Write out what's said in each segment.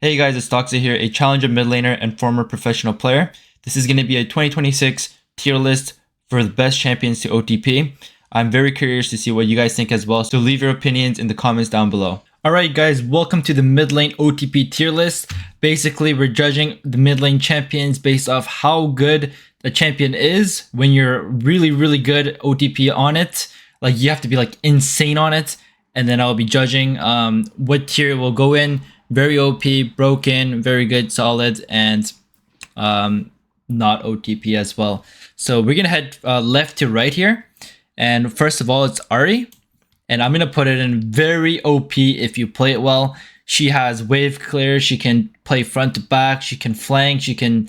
Hey guys, it's Doxa here, a challenger mid laner and former professional player. This is going to be a 2026 tier list for the best champions to OTP. I'm very curious to see what you guys think as well, so leave your opinions in the comments down below. Alright guys, welcome to the mid lane OTP tier list. Basically, we're judging the mid lane champions based off how good the champion is. When you're really good OTP on it, like you have to be like insane on it, and then I'll be judging what tier it will go in. Very OP, broken, very good, solid, and not OTP as well. So we're gonna head left to right here. And first of all, it's Ari. And I'm gonna put it in very OP if you play it well. She has wave clear, she can play front to back, she can flank, she can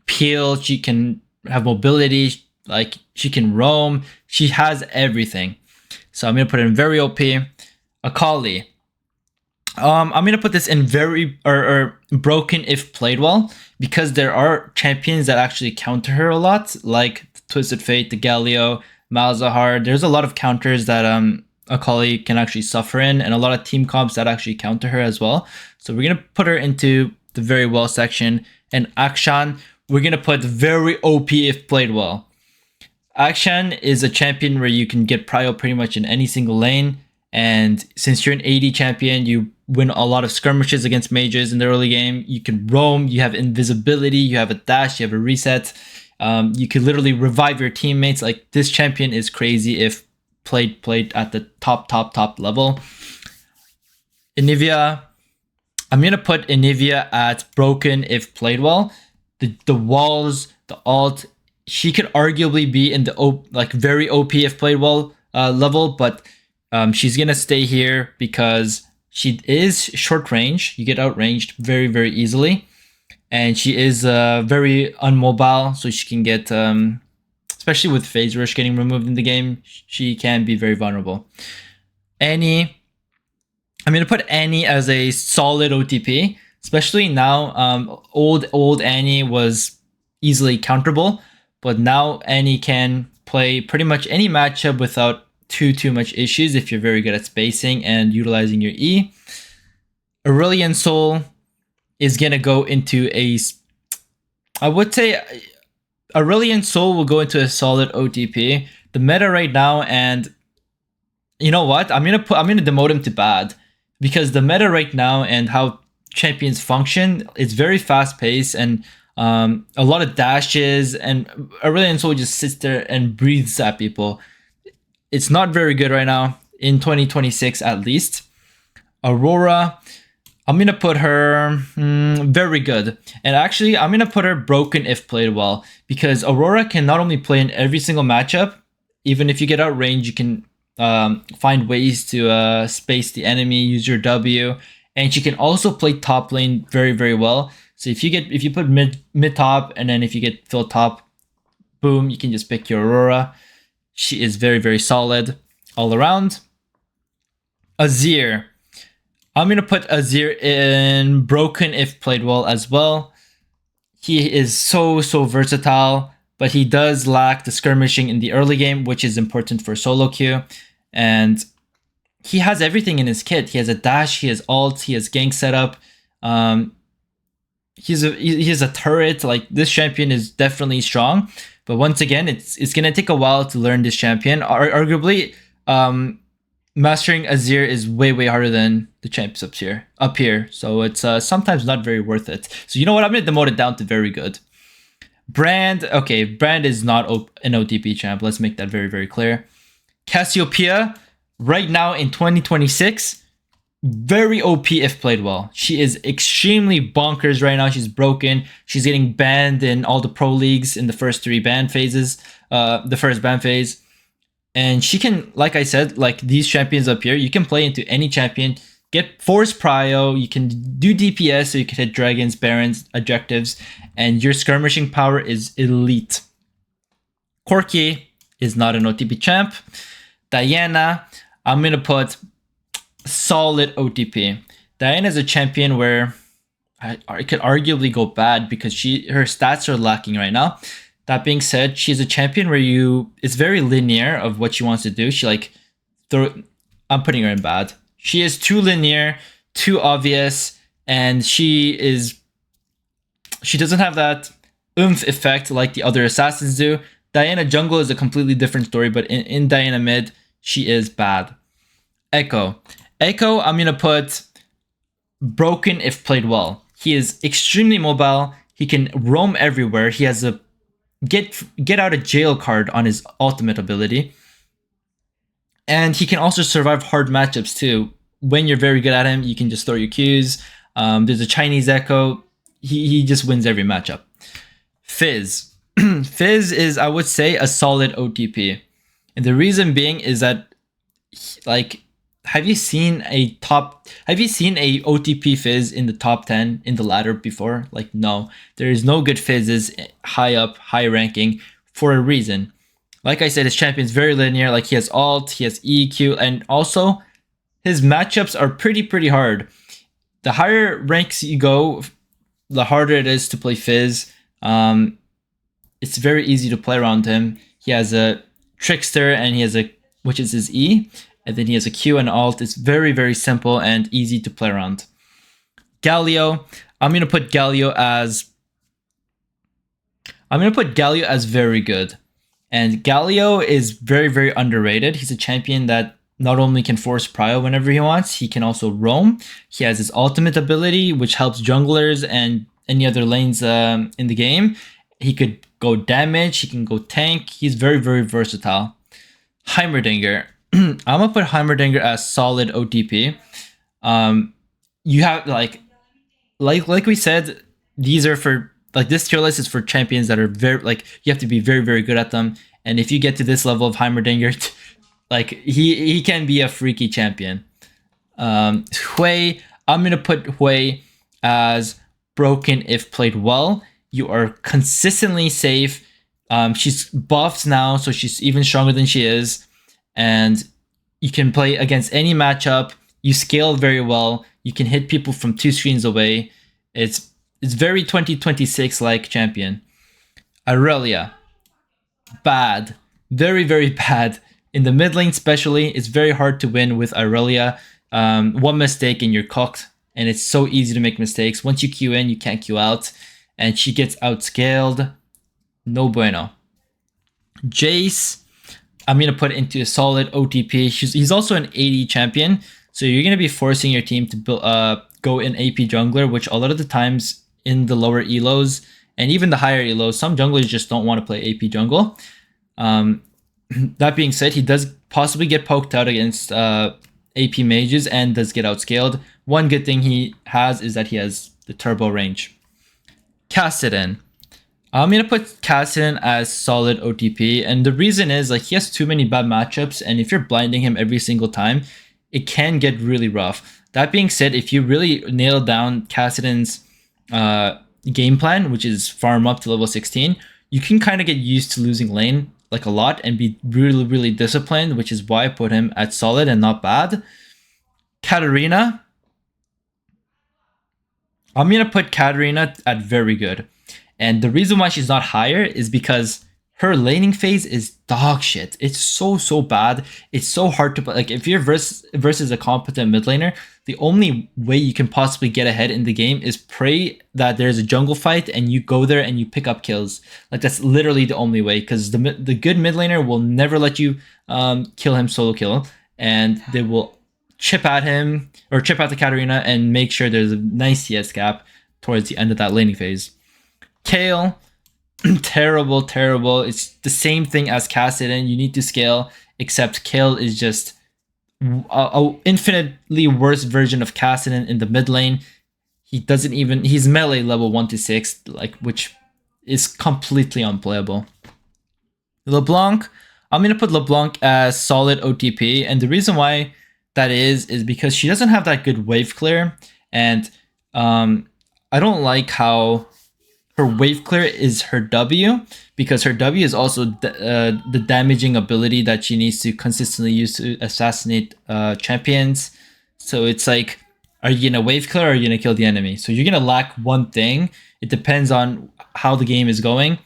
peel, she can have mobility, like she can roam, she has everything. So I'm gonna put it in very OP. Akali. I'm gonna put this in very or broken if played well, because there are champions that actually counter her a lot, like Twisted Fate, the Galio, Malzahar. There's a lot of counters that Akali can actually suffer in, and a lot of team comps that actually counter her as well. So we're gonna put her into the very well section. And Akshan, we're gonna put very OP if played well. Akshan is a champion where you can get prio pretty much in any single lane. And since you're an AD champion, you win a lot of skirmishes against mages in the early game. You can roam, you have invisibility, you have a dash, you have a reset. You can literally revive your teammates. Like, this champion is crazy if played at the top level. Anivia, I'm gonna put Anivia at broken if played well. The walls, the alt, she could arguably be in the very OP if played well level, but she's gonna stay here because she is short range. You get outranged very easily, and she is very unmobile, so she can get, especially with phase rush getting removed in the game, she can be very vulnerable. Annie, I'm gonna put Annie as a solid OTP, especially now. Old Annie was easily counterable, but now Annie can play pretty much any matchup without too much issues if you're very good at spacing and utilizing your E. Aurelion Sol is gonna go into I would say Aurelion Sol will go into a solid OTP. The meta right now, and you know what? I'm gonna demote him to bad, because the meta right now and how champions function, it's very fast paced and a lot of dashes, and Aurelion Sol just sits there and breathes at people. It's not very good right now in 2026, at least. Aurora, I'm gonna put her very good, and actually I'm gonna put her broken if played well, because Aurora can not only play in every single matchup, even if you get outranged, you can find ways to space the enemy, use your W, and she can also play top lane very well. So if you put mid top, and then if you get fill top, boom, you can just pick your Aurora. She is very solid all around. Azir. I'm going to put Azir in broken if played well as well. He is so versatile, but he does lack the skirmishing in the early game, which is important for solo queue. And he has everything in his kit. He has a dash, he has ult, he has gank setup. He's a turret. Like, this champion is definitely strong. But once again, it's gonna take a while to learn this champion. Arguably, mastering Azir is way harder than the champs up here. So it's sometimes not very worth it. So you know what? I'm gonna demote it down to very good. Brand, okay, Brand is not an OTP champ. Let's make that very clear. Cassiopeia, right now in 2026, very OP if played well. She is extremely bonkers right now. She's broken. She's getting banned in all the pro leagues in the first three ban phases, the first ban phase. And she can, like I said, like these champions up here, you can play into any champion, get force prio, you can do DPS, so you can hit dragons, barons, objectives, and your skirmishing power is elite. Corki is not an OTP champ. Diana, I'm gonna put solid OTP. Diana is a champion where I could arguably go bad, because her stats are lacking right now. That being said, she's a champion where it's very linear of what she wants to do. I'm putting her in bad. She is too linear, too obvious, and she doesn't have that oomph effect like the other assassins do. Diana jungle is a completely different story, but in Diana mid, she is bad. Echo. Echo, I'm gonna put broken if played well. He is extremely mobile. He can roam everywhere. He has a get out of jail card on his ultimate ability. And he can also survive hard matchups too. When you're very good at him, you can just throw your Qs. There's a Chinese Echo. He just wins every matchup. Fizz. Fizz is, I would say, a solid OTP. And the reason being is that, like, have you seen a OTP Fizz in the top 10 in the ladder before? Like, no. There is no good Fizzes high up, high ranking for a reason. Like I said, his champion's very linear. Like, he has ult, he has EQ, and also his matchups are pretty hard. The higher ranks you go, the harder it is to play Fizz. It's very easy to play around him. He has a Trickster, and he has which is his E, and then he has a Q and ult. It's very simple and easy to play around. Galio, I'm gonna put Galio as very good. And Galio is very underrated. He's a champion that not only can force prio whenever he wants, he can also roam. He has his ultimate ability, which helps junglers and any other lanes in the game. He could go damage, he can go tank. He's very versatile. Heimerdinger. I'm gonna put Heimerdinger as solid OTP. You have like we said, these are for this tier list is for champions that are you have to be very good at them. And if you get to this level of Heimerdinger, he can be a freaky champion. Hui, I'm gonna put Hui as broken if played well. You are consistently safe. She's buffed now, so she's even stronger than she is. And you can play against any matchup. You scale very well. You can hit people from 2 screens away. It's very 2026 like champion. Irelia, bad, very bad. In the mid lane especially, it's very hard to win with Irelia. One mistake and you're cooked, and it's so easy to make mistakes. Once you Q in, you can't Q out, and she gets outscaled. No bueno. Jace, I'm gonna put into a solid OTP. He's also an AD champion, so you're gonna be forcing your team to go in AP jungler, which a lot of the times in the lower elos and even the higher elos, some junglers just don't want to play AP jungle. That being said, he does possibly get poked out against AP mages and does get outscaled. One good thing he has is that he has the turbo range. Kassadin. I'm gonna put Kassadin as solid OTP, and the reason is he has too many bad matchups, and if you're blinding him every single time, it can get really rough. That being said, if you really nail down Kassadin's game plan, which is farm up to level 16, you can kind of get used to losing lane a lot and be really disciplined, which is why I put him at solid and not bad. Katarina, I'm gonna put Katarina at very good. And the reason why she's not higher is because her laning phase is dog shit. It's so bad. It's so hard to if you're versus a competent mid laner, the only way you can possibly get ahead in the game is pray that there's a jungle fight and you go there and you pick up kills. That's literally the only way, because the good mid laner will never let you kill him solo kill, and they will chip at him or chip at the Katarina and make sure there's a nice CS gap towards the end of that laning phase. Kale, terrible. It's the same thing as Kassadin. You need to scale, except Kale is just a infinitely worse version of Kassadin in the mid lane. He's melee level 1 to 6, which is completely unplayable. LeBlanc, I'm gonna put LeBlanc as solid OTP, and the reason why that is because she doesn't have that good wave clear, and I don't like how her wave clear is her W, because her W is also the damaging ability that she needs to consistently use to assassinate champions. So it's are you gonna wave clear or are you gonna kill the enemy? So you're gonna lack one thing. It depends on how the game is going.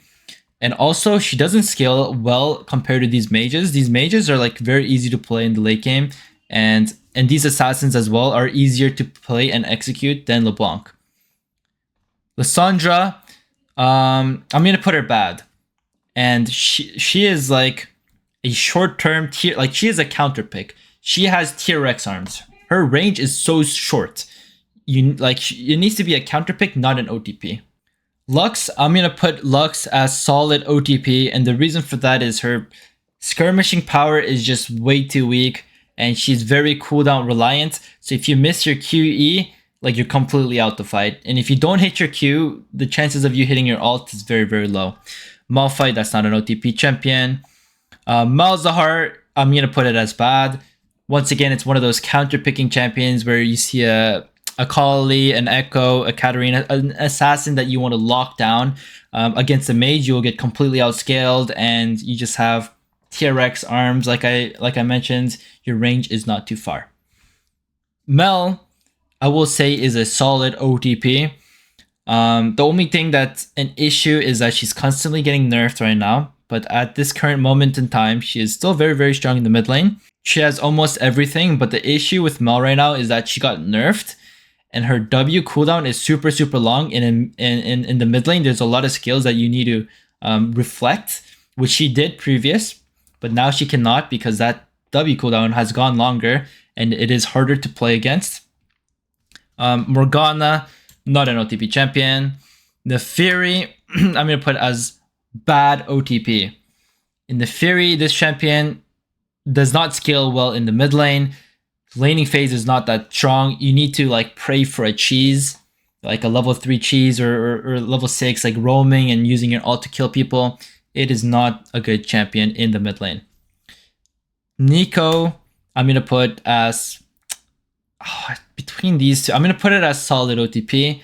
And also, she doesn't scale well compared to these mages. These mages are very easy to play in the late game, and and these assassins as well are easier to play and execute than LeBlanc. Lissandra, I'm gonna put her bad, and she is like a short-term tier, like she is a counter pick. She has tier X arms. Her range is so short. It needs to be a counter pick, not an OTP. Lux, I'm gonna put Lux as solid OTP, and the reason for that is her skirmishing power is just way too weak, and she's very cooldown reliant. So if you miss your QE, like you're completely out the fight. And if you don't hit your Q, the chances of you hitting your ult is very, very low. Malphite, that's not an OTP champion. Malzahar, I'm gonna put it as bad. Once again, it's one of those counter-picking champions where you see a Kali, an Echo, a Katarina, an assassin that you want to lock down. Against a mage, you'll get completely outscaled, and you just have TRX arms. Like I mentioned, your range is not too far. Mel, I will say, is a solid OTP. The only thing that's an issue is that she's constantly getting nerfed right now. But at this current moment in time, she is still very, very strong in the mid lane. She has almost everything, but the issue with Mel right now is that she got nerfed, and her W cooldown is super, super long. In the mid lane, there's a lot of skills that you need to reflect, which she did previous, but now she cannot because that W cooldown has gone longer, and it is harder to play against. Morgana, not an OTP champion. The Fury, I'm going to put as bad OTP. In the Fury, this champion does not scale well in the mid lane. Laning phase is not that strong. You need to like pray for a cheese, like a level 3 cheese or level 6, like roaming and using your ult to kill people. It is not a good champion in the mid lane. Nico, I'm going to put as... between these two, I'm going to put it as solid OTP.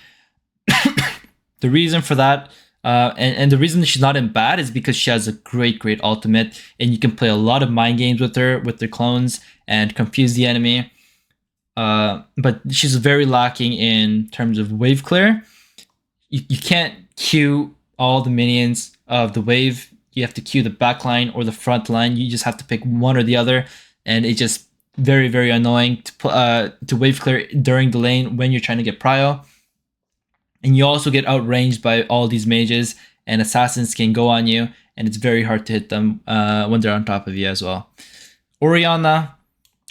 The reason for that, and the reason she's not in bad is because she has a great ultimate, and you can play a lot of mind games with her, with the clones, and confuse the enemy. But she's very lacking in terms of wave clear. You can't queue all the minions of the wave. You have to queue the back line or the front line. You just have to pick one or the other, and it's just very, very annoying to wave clear during the lane when you're trying to get prio. And you also get outranged by all these mages, and assassins can go on you, and it's very hard to hit them when they're on top of you as well. Orianna,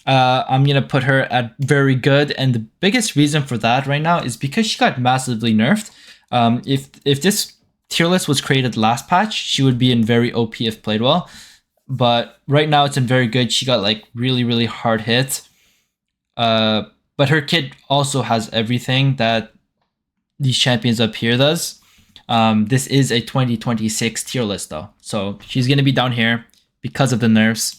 I'm going to put her at very good, and the biggest reason for that right now is because she got massively nerfed. If this tier list was created last patch, she would be in very OP if played well. But right now it's in very good. She got like really, really hard hit. But her kit also has everything that these champions up here does. This is a 2026 tier list though, so she's gonna be down here because of the nerfs.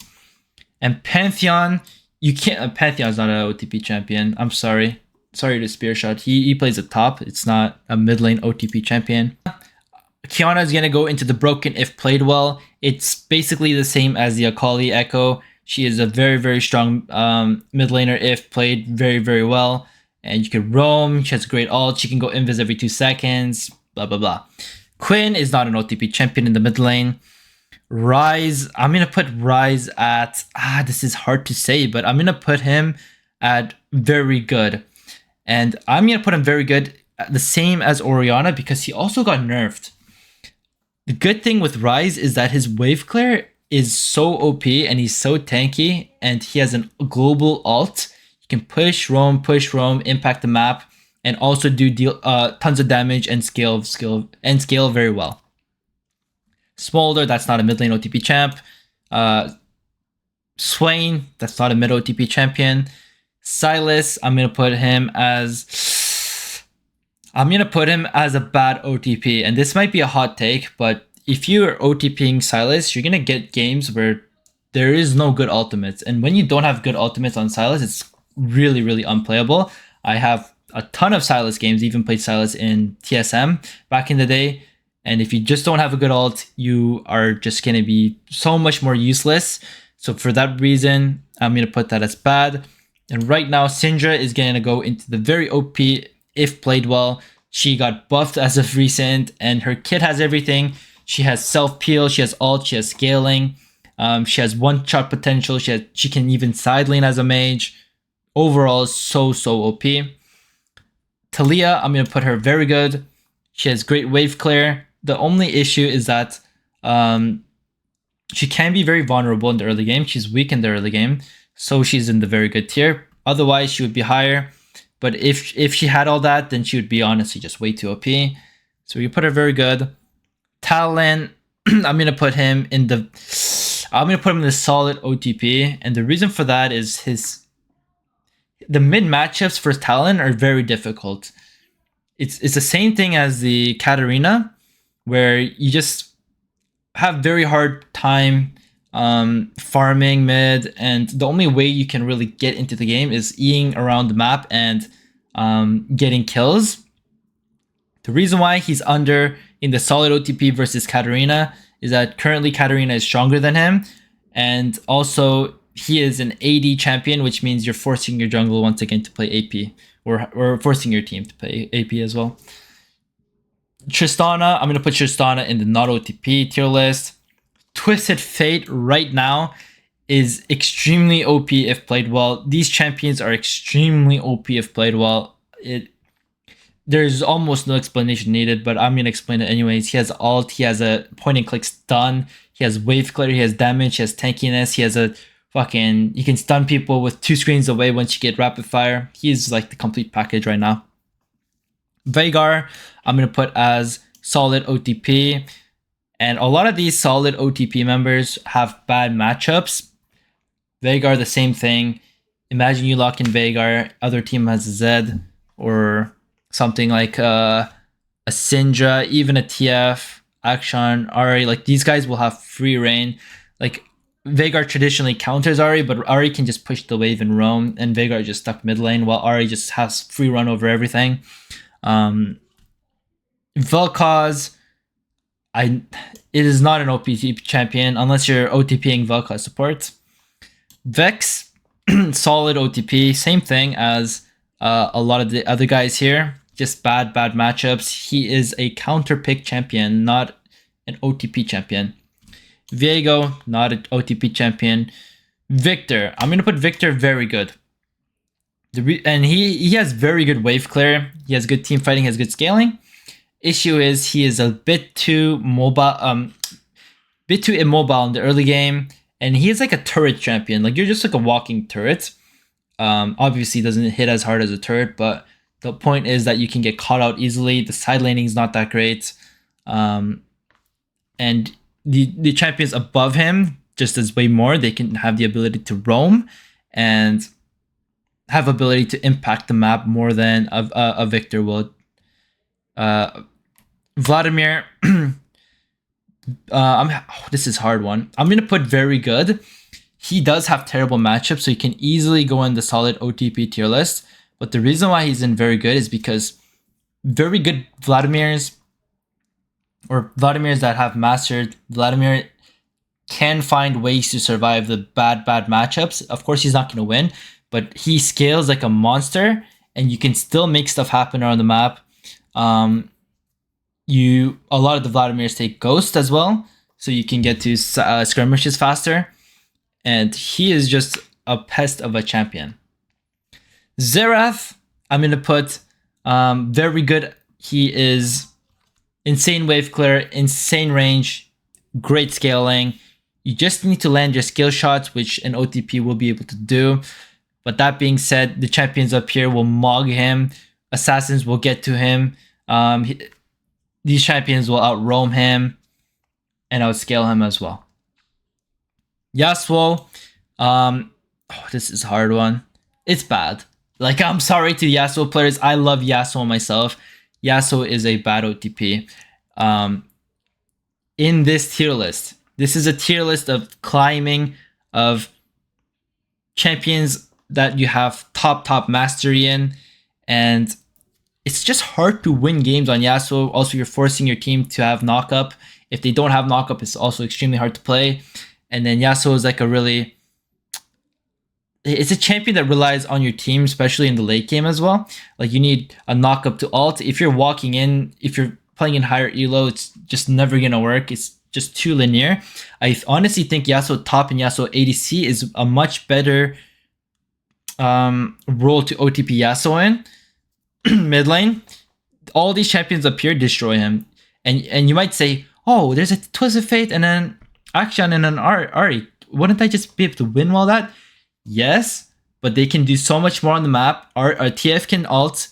And Pantheon, you can't. Pantheon's not an OTP champion. I'm sorry to spear shot. He plays at top. It's not a mid lane OTP champion. Kiana is gonna go into the broken if played well. It's basically the same as the Akali Echo. She is a very, very strong mid laner if played very, very well. And you can roam. She has great ult. She can go invis every 2 seconds. Blah, blah, blah. Quinn is not an OTP champion in the mid lane. Ryze, I'm going to put Ryze at... this is hard to say, but I'm going to put him at very good. And I'm going to put him very good, the same as Orianna, because he also got nerfed. The good thing with Ryze is that his wave clear is so OP, and he's so tanky, and he has a global ult. You can push, roam, impact the map, and also deal tons of damage and scale very well. Smolder, that's not a mid lane OTP champ. Swain, that's not a mid OTP champion. Silas, I'm gonna put him as a bad OTP, and this might be a hot take, but if you are OTPing Silas, you're gonna get games where there is no good ultimates, and when you don't have good ultimates on Silas, it's really, really unplayable. I have a ton of Silas games, even played Silas in TSM back in the day, and if you just don't have a good ult, you are just going to be so much more useless. So for that reason, I'm going to put that as bad. And right now, Syndra is going to go into the very OP if played well. She got buffed as of recent, and her kit has everything. She has self-peel, she has ult, she has scaling, she has one-shot potential, she can even side lane as a mage. overall so OP. Talia, I'm going to put her very good. She has great wave clear. The only issue is that she can be very vulnerable in the early game. She's weak in the early game, so she's in the very good tier. Otherwise, she would be higher. But if she had all that, then she would be honestly just way too OP. So you put her very good. Talon, I'm gonna put him in the solid OTP, and the reason for that is the mid matchups for Talon are very difficult. It's the same thing as the Katarina, where you just have very hard time farming mid, and the only way you can really get into the game is eating around the map and getting kills. The reason why he's under in the solid OTP versus Katarina is that currently Katarina is stronger than him, and also he is an AD champion, which means you're forcing your jungle once again to play AP, or forcing your team to play AP as well. Tristana, I'm going to put Tristana in the not OTP tier list. Twisted Fate right now is extremely OP if played well. These champions are extremely OP if played well. There's almost no explanation needed, but I'm going to explain it anyways. He has ult, he has a point and click stun, he has wave clear, he has damage, he has tankiness, he has a you can stun people with 2 screens away once you get rapid fire. He's like the complete package right now. Veigar, I'm going to put as solid OTP. And a lot of these solid OTP members have bad matchups. Veigar, the same thing. Imagine you lock in Veigar, other team has a Zed or something like a Syndra, even a TF, Akshan, Ahri. Like these guys will have free reign. Like Veigar traditionally counters Ahri, but Ahri can just push the wave and roam, and Veigar is just stuck mid lane while Ahri just has free run over everything. Vel'Koz, it is not an OP champion unless you're OTPing Vel'Koz support. Vex, solid OTP, same thing as a lot of the other guys here, just bad matchups. He is a counter pick champion, not an OTP champion. Viego, not an OTP champion. Victor, I'm going to put Victor very good. And he has very good wave clear. He has good team fighting, he has good scaling. Issue is he is a bit too immobile in the early game, and he is like a turret champion. Like you're just like a walking turret. Obviously doesn't hit as hard as a turret, but the point is that you can get caught out easily. The side laning is not that great, and the champions above him just as way more. They can have the ability to roam and have ability to impact the map more than a Victor will. Vladimir, this is a hard one. I'm gonna put very good. He does have terrible matchups, so he can easily go in the solid OTP tier list. But the reason why he's in very good is because very good Vladimirs that have mastered Vladimir can find ways to survive the bad matchups. Of course, he's not going to win, but he scales like a monster, and you can still make stuff happen around the map. A lot of the Vladimirs take Ghost as well, so you can get to skirmishes faster. And he is just a pest of a champion. Xerath, I'm going to put very good. He is insane wave clear, insane range, great scaling. You just need to land your skill shots, which an OTP will be able to do. But that being said, the champions up here will mog him. Assassins will get to him. These champions will outroam him and outscale him as well. Yasuo, this is a hard one. It's bad. Like, I'm sorry to Yasuo players. I love Yasuo myself. Yasuo is a bad OTP. In this tier list, this is a tier list of climbing of champions that you have top mastery in, and it's just hard to win games on Yasuo. Also, you're forcing your team to have knock-up. If they don't have knock-up, it's also extremely hard to play. And then Yasuo is like it's a champion that relies on your team, especially in the late game as well. Like you need a knock-up to ult. If you're walking in, if you're playing in higher elo, it's just never gonna work. It's just too linear. I honestly think Yasuo top and Yasuo ADC is a much better roll to OTP Yasuo in mid lane, all these champions up here destroy him. And you might say, oh, there's a Twist of Fate and then Akshan and an Ari. Wouldn't I just be able to win all that? Yes, but they can do so much more on the map. Our TF can ult,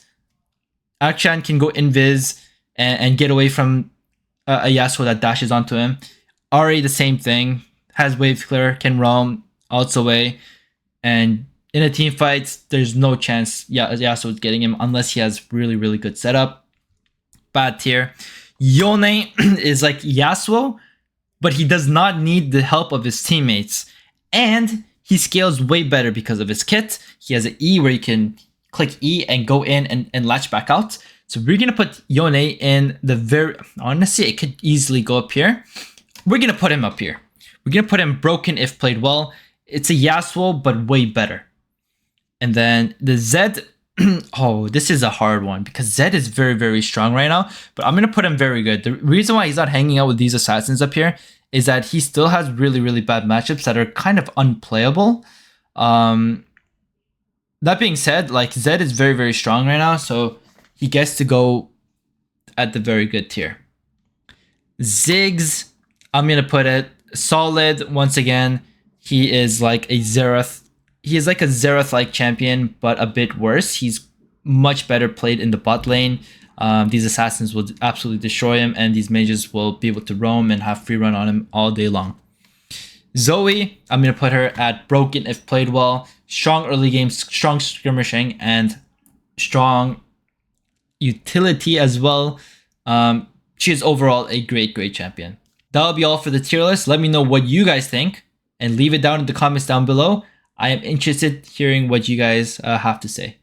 Akshan can go invis and get away from a Yasuo that dashes onto him. Ari, the same thing, has wave clear, can roam, ults away, and in a team fight, there's no chance Yasuo is getting him unless he has really, really good setup. Bad tier. Yone is like Yasuo, but he does not need the help of his teammates. And he scales way better because of his kit. He has an E where you can click E and go in and latch back out. So we're going to put Yone in the very... Honestly, it could easily go up here. We're going to put him up here. We're going to put him broken if played well. It's a Yasuo, but way better. And then the Zed... oh, this is a hard one because Zed is very, very strong right now. But I'm going to put him very good. The reason why he's not hanging out with these assassins up here is that he still has really, really bad matchups that are kind of unplayable. That being said, like Zed is very, very strong right now. So he gets to go at the very good tier. Ziggs, I'm going to put it solid. Once again, he is like a Xerath. He is like a Xerath-like champion, but a bit worse. He's much better played in the bot lane. These assassins will absolutely destroy him, and these mages will be able to roam and have free run on him all day long. Zoe, I'm going to put her at broken if played well. Strong early game, strong skirmishing, and strong utility as well. She is overall a great, great champion. That'll be all for the tier list. Let me know what you guys think, and leave it down in the comments down below. I am interested hearing what you guys have to say.